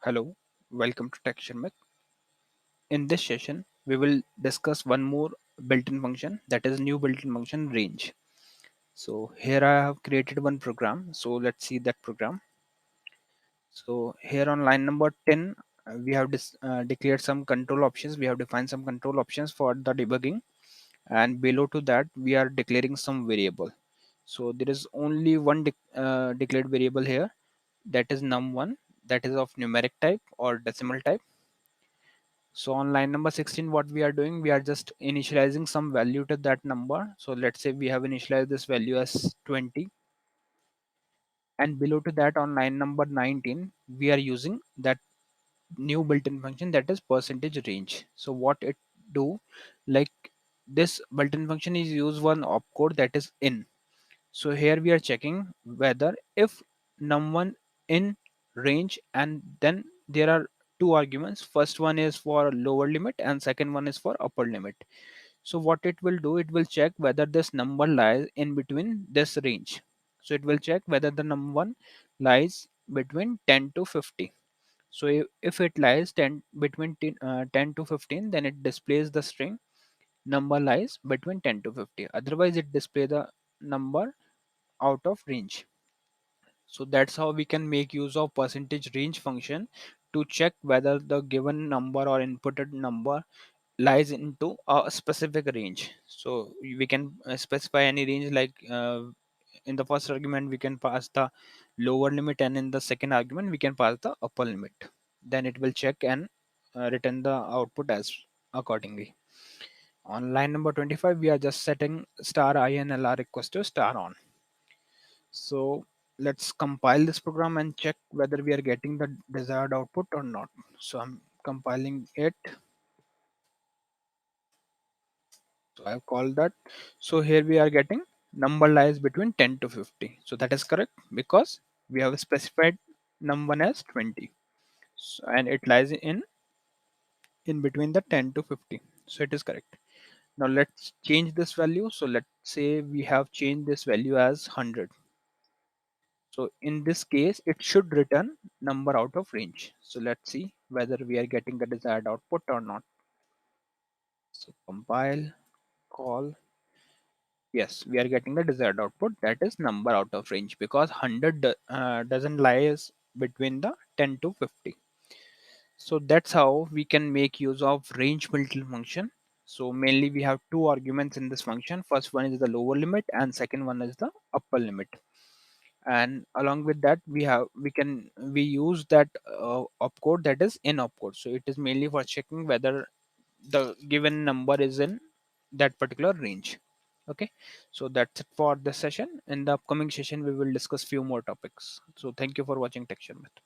Hello, welcome to Tech Sharmit. In this session, we will discuss one more built-in function, that is new built-in function range. So here I have created one program. So let's see that program. So here on line number 10, we have declared some control options. We have defined some control options for the debugging, and below to that we are declaring some variable. So there is only one declared variable here, that is num1, that is of numeric type or decimal type. So on line number 16, what we are doing, we are just initializing some value to that number. So let's say we have initialized this value as 20, and below to that on line number 19, we are using that new built-in function, that is percentage range. So what it do, like this built-in function is use one opcode, that is in. So here we are checking whether if num1 in range, and then there are two arguments. First one is for lower limit and second one is for upper limit. So what it will do, it will check whether this number lies in between this range. So it will check whether the num1 lies between 10 to 50. So if it lies 10 between 10 to 15, then it displays the string number lies between 10 to 50. Otherwise it display the number out of range. So that's how we can make use of percentage range function to check whether the given number or inputted number lies into a specific range. So we can specify any range, like in the first argument we can pass the lower limit, and in the second argument we can pass the upper limit. Then it will check and return the output as accordingly. On line number 25, we are just setting star inlr equals to star on. So let's compile this program and check whether we are getting the desired output or not. So I'm compiling it. So I've called that. So here we are getting number lies between 10 to 50. So that is correct because we have specified num1 as 20. So, and it lies in between the 10 to 50. So it is correct. Now let's change this value. So let's say we have changed this value as 100. So in this case, it should return number out of range. So let's see whether we are getting the desired output or not. So compile, call. Yes, we are getting the desired output, that is number out of range, because 100 doesn't lies between the 10 to 50. So that's how we can make use of range built-in function. So mainly we have two arguments in this function. First one is the lower limit and second one is the upper limit. And along with that we use that opcode, that is in opcode. So it is mainly for checking whether the given number is in that particular range. Okay, so that's it for this session. In the upcoming session we will discuss few more topics. So thank you for watching Tech Sharmit.